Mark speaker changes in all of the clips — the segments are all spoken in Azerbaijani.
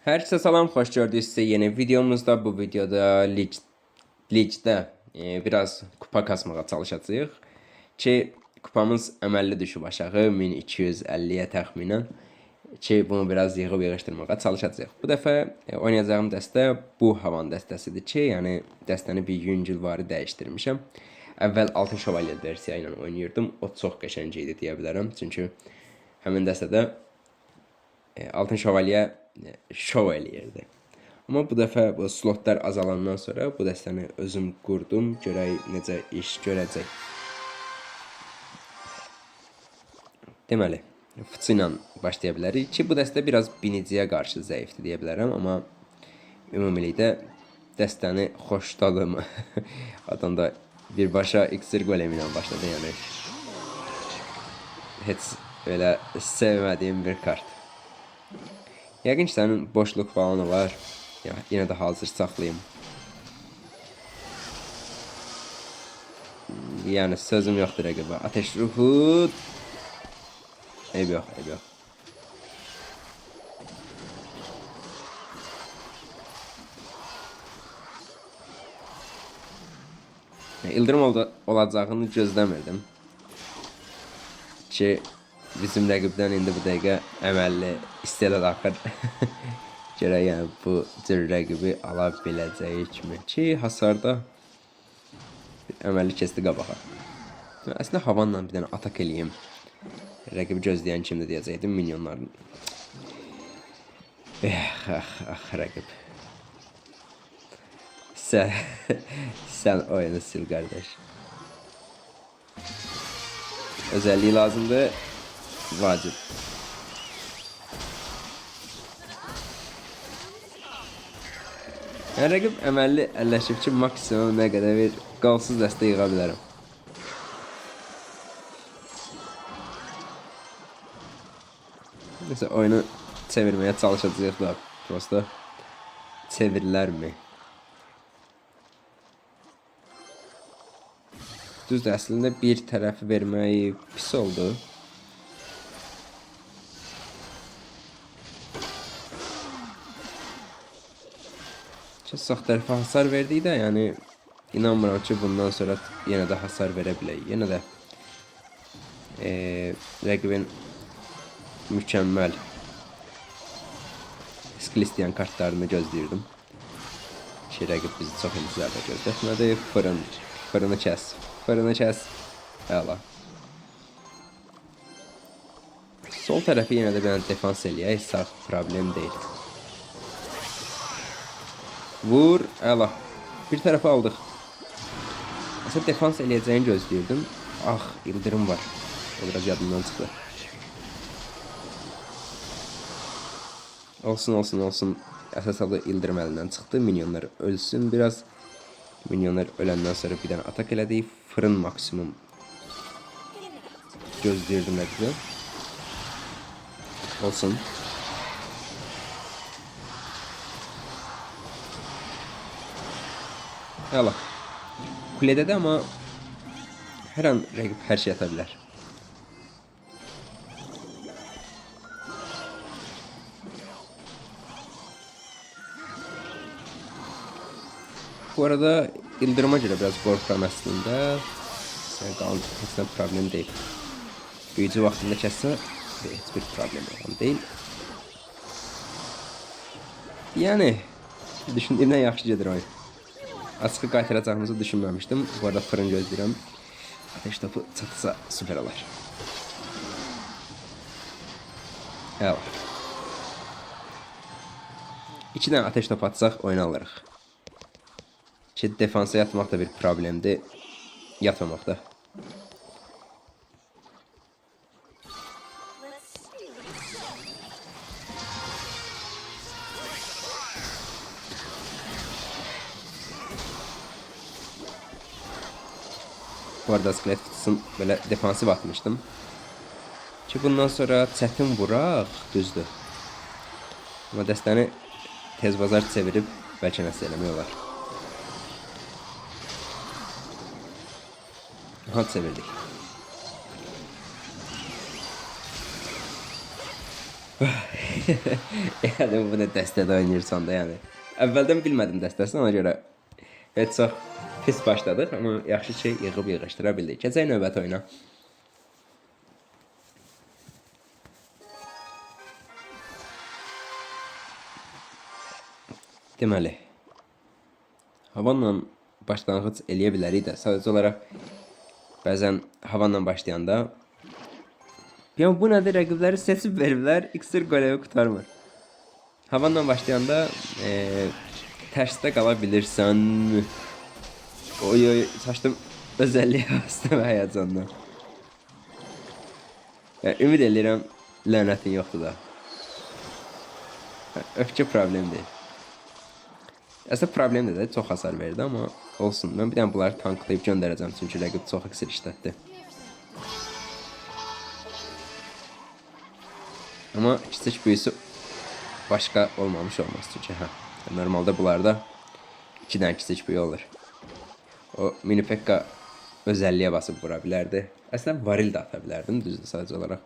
Speaker 1: Herkese salam, xoş gördük sizi yeni videomuzda. Bu videoda Ligdə biraz kupa kasmağa çalışacağıq ki, kupamız əməlli düşüb aşağı 1250-yə təxminən ki, bunu biraz yığıb yığışdırmağa çalışacağıq. Bu dəfə oynayacağım dəstə bu havan dəstəsidir ki, yəni dəstəni bir yüngülvari dəyişdirmişəm. Əvvəl Altın Şövalye versiya ilə oynayırdım. O çox qəşəng idi deyə bilərəm. Çünki həmin dəstədə Altın Şövalye şov eləyirdi. Amma bu dəfə bu slotlar azalandan sonra bu dəstəni özüm qurdum. Görək necə iş görəcək. Deməli, fıçı ilə başlaya bilərik ki, bu dəstə biraz biniciyə qarşı zəifdir deyə bilərəm. Amma ümumilikdə dəstəni xoşladım. Adam da birbaşa iksir golemi ilə başladı. Yəni heç elə sevmədiyim bir kart. Yəqin ki, sənin boşluq falan var. Yenə də hazır saxlayayım. Yəni sözüm yoxdur rəqibə. Ateş ruhu. Eyb yox, eyb yox. İldırım olacağını gözləmirdim. Ki bizim rəqibdən indi bu dəqiqə əməlli istedad axır. Görək yəni bu cür rəqibi ala biləcəyikmi ki, hasarda əməlli keçdi qabağa. Əslində havanla bir dənə atak eləyim. Rəqibi gözləyən kimdir deyəcəkdim, minyonların. Rəqib. Sən oyunu sil qardaş. Özelliği lazımdır. Vacib. Yəni rəqib əməlli əlləşib ki, maksimum nə qədər bir qalsız dəstə yığa bilərəm. Neyse oyunu çevirməyə çalışacağıq da prosta çevirlərmi? Düzdür, əslində bir tərəfi vermək pis oldu. Sağ tərəfə hasar verdik də, yəni inanmıram ki, bundan sonra yenə də hasar verə bilək. Yenə də rəqibin mükəmməl skill istəyən kartlarını gözləyirdim. Ki, rəqib bizi çox intizarda gözlətmədi. Fırını kəs. Fırını kəs. Əla. Sol tərəfi yenə də bir defans eləyək. Sağ problem deyil. Vur, əla. Bir tərəfə aldıq. Aslında defans eləyəcəyini gözləyirdim. Ah, ildırım var. O biraz yadımdan çıxdı. Olsun. Əsas adı ildırım əlindən çıxdı. Minyonlar ölsün biraz. Minyonlar öləndən sonra bir dənə atak elədik. Fırın maksimum gözləyirdim rəqibi. Olsun. Əla. Kuledə də amma hər an rəqib hər şey ata bilər. Bu arada ildırıma görə biraz qorxuram əslində. Qalın heç nə problem deyil. Büyücü vaxtında kəssə heç bir problem olan deyil. Yəni düşündüyümdən yaxşı gedir oyun. Açığı qaytaracağımızı düşünməmişdim. Bu arada fırın gözləyirəm. Ateş topu çatsa süper olar. Əla. 2 dənə ateş topu atsaq oyunu alırıq. Ki defansa yatmaq da bir problemdir. Yatmamaq da. Bu arada skelet kutusun böyle defansif atmıştım. Ki bundan sonra çətin vuraq, düzdür. Amma dəstəni tez bazar çevirib bəlkə nəsə eləmək olar. Aha, çevirdik. Yəni bu da dəstədə oynayırsan da yəni. Əvvəldən bilmədim dəstəsini, ona görə heç çox pis başladıq, amma yaxşı ki yığıb yığışdıra bildik. Keçək növbəti oyuna. Deməli, havanla başlanğıc eləyə bilərik də, sadəcə olaraq bəzən havanla başlayanda ya bu nədir, rəqibləri seçib veriblər, iksir qolevi qurtarmır. Havanla başlayanda tərsdə qala bilirsən. Oy, saçdım özelliği bastım həyəcandan. Ümid edirəm lənətin yoxdur da. Öfkə problem deyil. Əslində problem də çox hasar verdi, amma olsun. Mən bir dənə bunları tanklayıb göndərəcəm, çünki rəqib çox iksir işlətdi. Amma kiçik büyüsü başqa olmamış olmaz, çünki normalda bunlarda 2 dənə kiçik büyü olur. O mini pekka özelliğe basıb vura bilərdi. Əslində varil də ata bilərdim, düzdür, sadəcə olaraq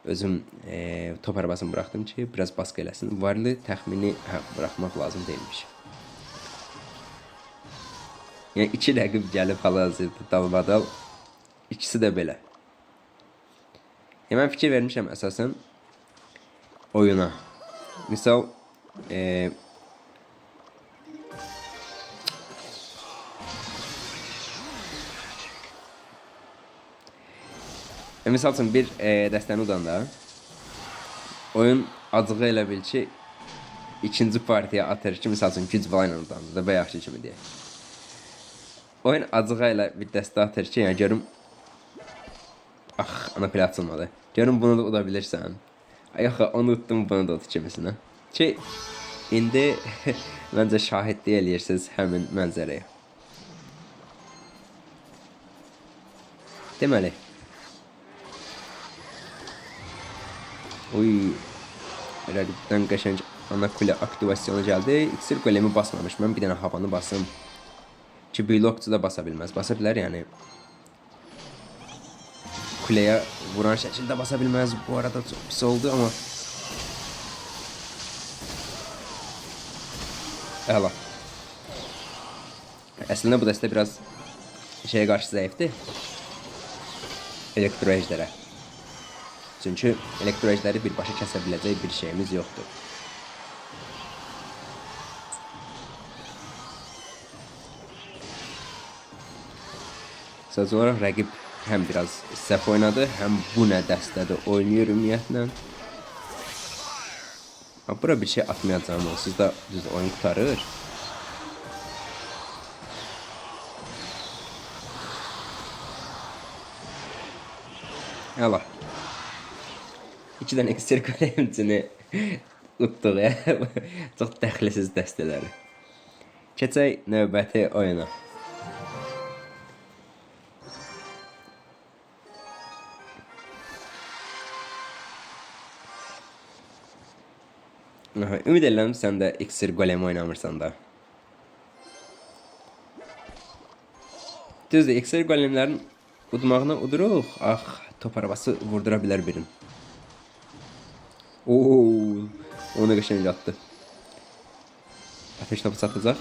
Speaker 1: özüm top arabasını bıraxdım ki, biraz baskı eləsin. Varili təxmini bıraxmaq lazım deyilmiş. Yəni 2 rəqib gəlib hal-hazırda dalbadal, ikisi də belə. Mən fikir vermişəm əsasən oyuna. Misal misal üçün bir dəstəni udanda oyun acığı elə bil ki ikinci partiya atır ki, misal üçün güc bala ilə udanda da və yaxşı kimi deyək. Oyun acığı ilə bir dəstə atır ki, yəni görüm anapilya açılmadı. Görüm bunu da uda bilirsən. Yox, onu utdum, bunu da ut kimisinə. Ki indi məncə şahidlik eləyirsiniz həmin mənzərəyə. Deməli, rəqibdən qəşəng ana kule aktivasyonu gəldi. İksir golemi basmamış. Mən bir dənə havanı basım. Ki blokçu da basa bilməz. Basa bilər yəni. Kuleye vuran şəkildə basa bilməz. Bu arada çox pis oldu, amma əla. Əslində bu dəstə biraz şeyə qarşı zəifdir. Elektro ejdərə. Çünki elektro ejdəri birbaşa kəsə biləcək bir şeyimiz yoxdur. Sadəcə olaraq rəqib həm biraz səhv oynadı, həm bu nə dəstədə oynayır ümumiyyətlə. Bura bir şey atmayacağım, onsuz da düz oyun qurtarır. Əla. 2 dənə iksir qalemcini utduq ya. Çox dəxlisiz dəstələri. Keçək növbəti oyuna. Ümid edirəm sən də iksir golemi oynamırsan da. Düzdür, iksir golemlərin udmağına uduruq. Top arabası vurdura bilər birin. Onu qəşəng atdı. Ateş topu satacaq.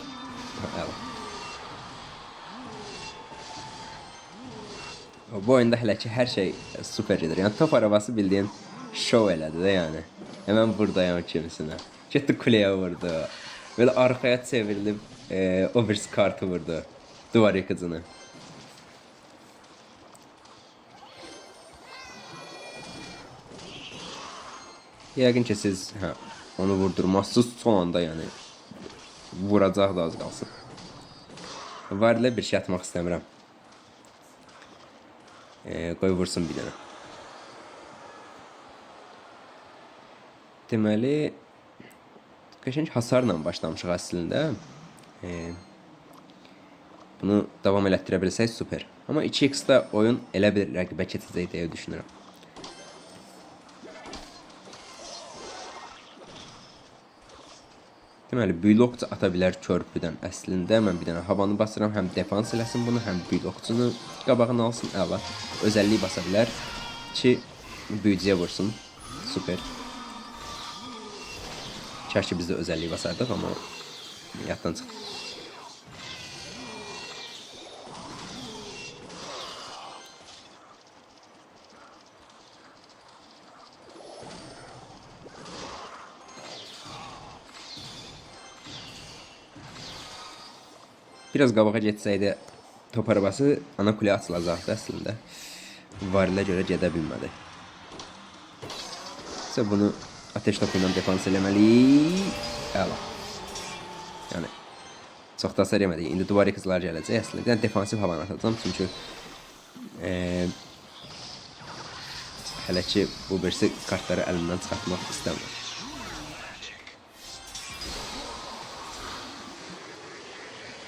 Speaker 1: Bu oyunda hələ ki hər şey super gedir. Yəni top arabası bildiyin şov elədi də yəni. Hemen buradayım kimisine. Getdi kuleye vurdu. Böyle arkaya çevrilip overs kartı vurdu. Duvar yıkıcını. Yəqin ki siz onu vurdurmazsınız son anda yani. Vuracaq da az qalsın. Varilə bir şey atmaq istəmirəm. Qoy vursun bir dənə. Deməli, qəşəng hasarla başlamışıq əslində. Bunu davam elətdirə bilsək super. Amma 2x-da oyun elə bir rəqibə keçəcək deyə düşünürəm. Deməli, blokçu ata bilər körpüdən. Əslində mən bir dənə havanı basıram, həm defans eləsin bunu, həm blokçunu qabağını alsın, əla. Özəlliyi basa bilər ki, büyücüyə vursun. Super. Keşke biz de özelliği basardık ama yaddan çıxdı. Biraz qabağa getsəydi top arabası ana kuleyə açılacaqdı əslində. Varilə görə gedə bilmədi. İşte bunu ateş topuyla defans eləməliyik. Əla. Yəni çox da hasar yemədik. İndi duvar qızlar gələcək əslində. Yəni defansif havan atacağım çünki hələ ki bu birisi kartları əlimdən çıxartmaq istəmir.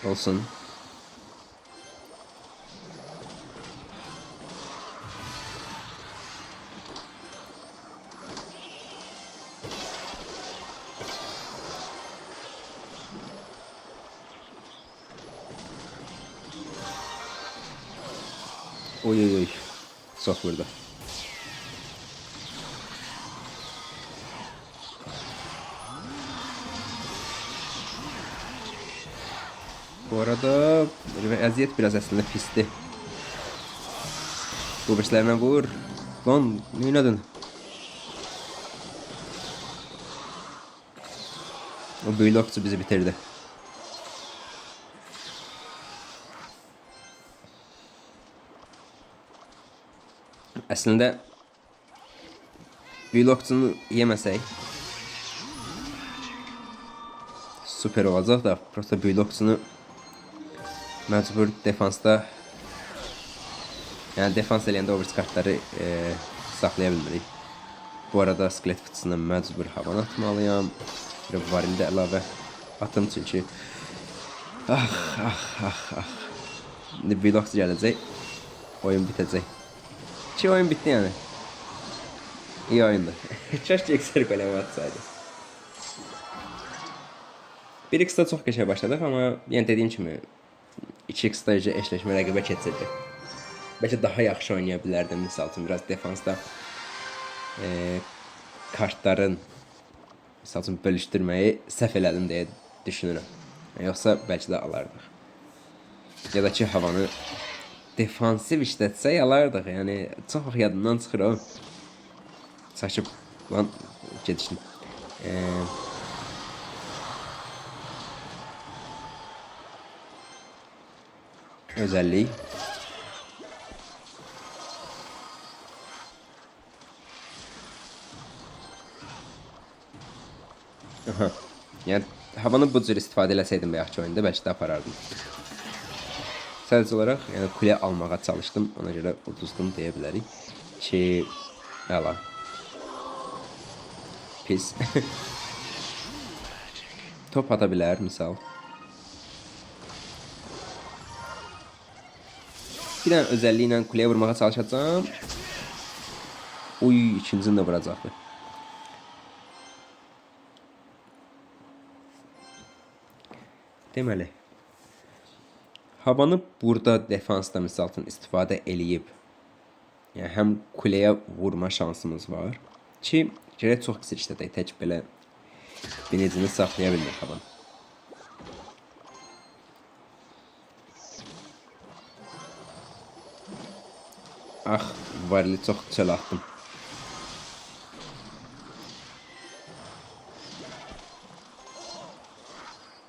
Speaker 1: Olsun. Oy oy oy. Çok vurdu. Bu arada əziyyət biraz əslində pisdir. Bu birslərinə vur. Lan, nə oynadın? O böyük okçu bizi bitirdi. Əslində büyük okçunu yeməsək süper olacaq da, prosta büyük okçunu məcbur defansta, yəni defans eləyəndə overwatch kartları saxlaya bilmirik. Bu arada skelet fıçısına məcbur havan atmalıyam. Bir varildə əlavə atım çünki İndi vlog gələcək. Oyun bitəcək. Ki oyun bitti yəni. İyi oyundu. Keşke eksər qələmə atsaydı. 1x-da çox qəşəng başladıq amma yəni dediyim kimi 2x-da eşləşmə rəqibə keçirdi. Bəlkə daha yaxşı oynaya bilərdim. Misal üçün biraz defansda kartların misal üçün bölüşdürməyi səhv elədim deyə düşünürəm. Yoxsa bəlkə də alardıq. Ya da ki havanı defansif işlətsək alardıq. Yəni çox vaxt yadımdan çıxır o. Saçıb lan gedişdim. Özellik. Aha. Yəni havanı bu cür istifadə eləsəydim bayaqki oyunda bəlkə də aparardım. Sadəcə olaraq yəni kuleyə almağa çalışdım. Ona görə uduzdum deyə bilərik ki, əla. Pis. Top ata bilər misal. Bir dənə özelliklə kuleye vurmağa çalışacağım. Uy, ikincini də vuracaqdı. Deməli, havanı burada defansda misal üçün istifadə eləyib, yəni həm kuleye vurma şansımız var ki, gərək çox qısa işlədək, tək belə binicini saxlaya bilmir havan. Ah, varili çox çöl atdım.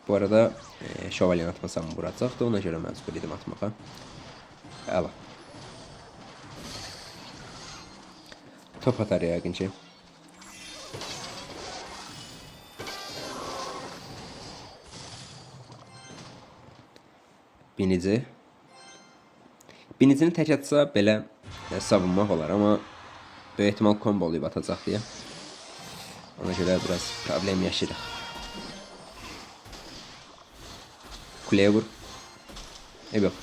Speaker 1: Bu arada şövalyen atmasam vuracaqdı, ona görə məcbur idim atmağa. Əla. Top atar yəqin ki. Binici. Binicini tək atsa belə savunmaq olar, amma böyük ehtimal kombo oluyub atacaq deyə. Ona görə biraz problem yaşayırıq. Kuleye vur. Yok.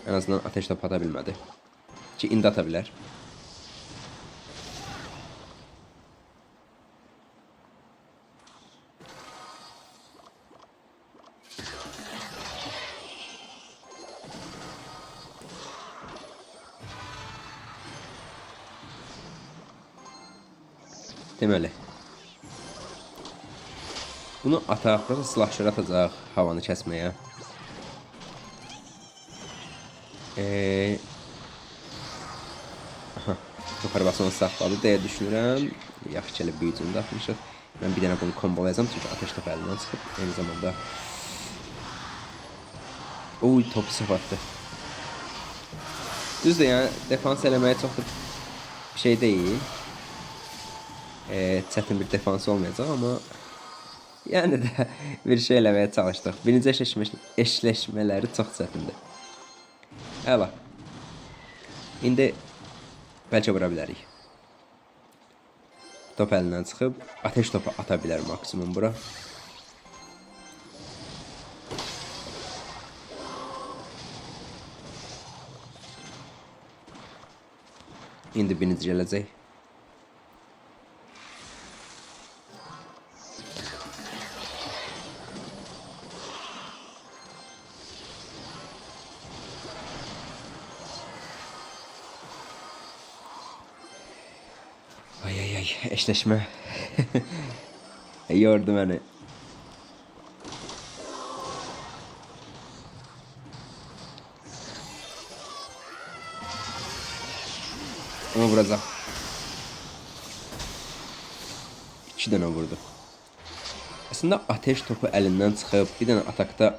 Speaker 1: En azından ateş topu ata bilmədi. Ki indi ata bilər. Deməli. Bunu ataq, burası slasher atacaq havanı kəsməyə. Top arabasını saxladı deyə düşünürəm. Yaxşı ki, elə büyücünü də atmışıq. Mən bir dənə bunu kombolayacağım çünki ateş topu əlindən çıxıb. Eyni zamanda oy, topu səhv atdı. Düzdür, yəni defans eləməyə çox da bir şey deyil. Çətin bir defans olmayacaq, amma yəni də bir şey eləməyə çalışdıq. Birinci eşləşmələri çox çətindir. Əla. İndi bəlkə vura bilərik. Top əlindən çıxıb ateş topu ata bilər maksimum bura. İndi birinci gələcək. Ay ay ay, eşleşme. Yordu beni. Ama vuracağım. 2 dənə vurdu. Aslında ateş topu əlindən çıxıb bir dənə atakta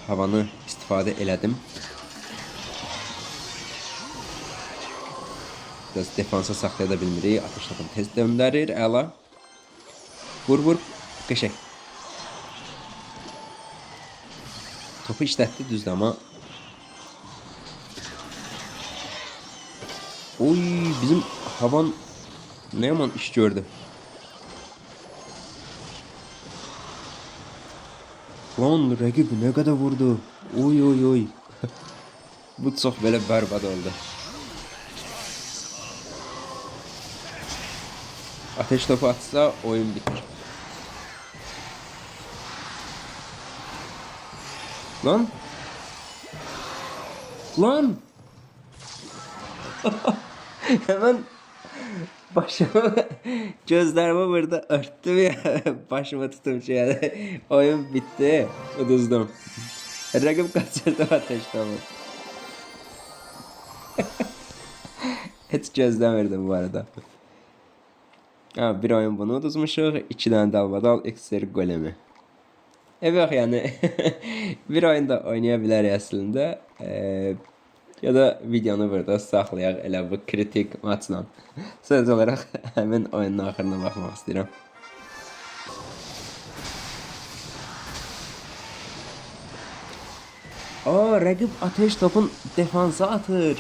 Speaker 1: havanı istifadə elədim. Biraz defansa saxlaya da bilmirik. Ateş topunu tez döndərir. Əla. Vur vur. Qəşəng. Topu işlətdi düzdür amma. Oy, bizim havan ne yaman iş gördü. Lan rəqib ne kadar vurdu. Oy oy oy. Bu çox belə bərbad oldu. Ateş topu atsa oyun bitir. Lan. Lan. Hemen başımı gözlerimi burada örttüm ya. Başımı tutum yani. Oyun bitti. Uduzdum. Rakip kaçırdı ateş topu. Hiç gözlemirdim bu arada. Ha, bir oyun bunu uduzmuşuq. 2 dənə dalbadal iksir golemi. Yox yəni bir oyunda oynaya bilərik əslində. Ya da videonu burada saxlayaq elə bu kritik maçla. Sadəcə olaraq həmin oyunun axırına baxmaq istəyirəm. Aa, rəqib ateş topun defansa atır.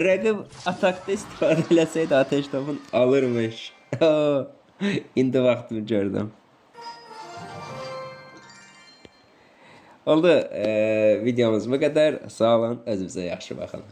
Speaker 1: Rəqib atakta istifadə eləsəydi ateş topun alırmış. İndi vaxtını gördüm. Oldu. Videomuz bu qədər. Sağ olun. Özünüzə yaxşı baxın.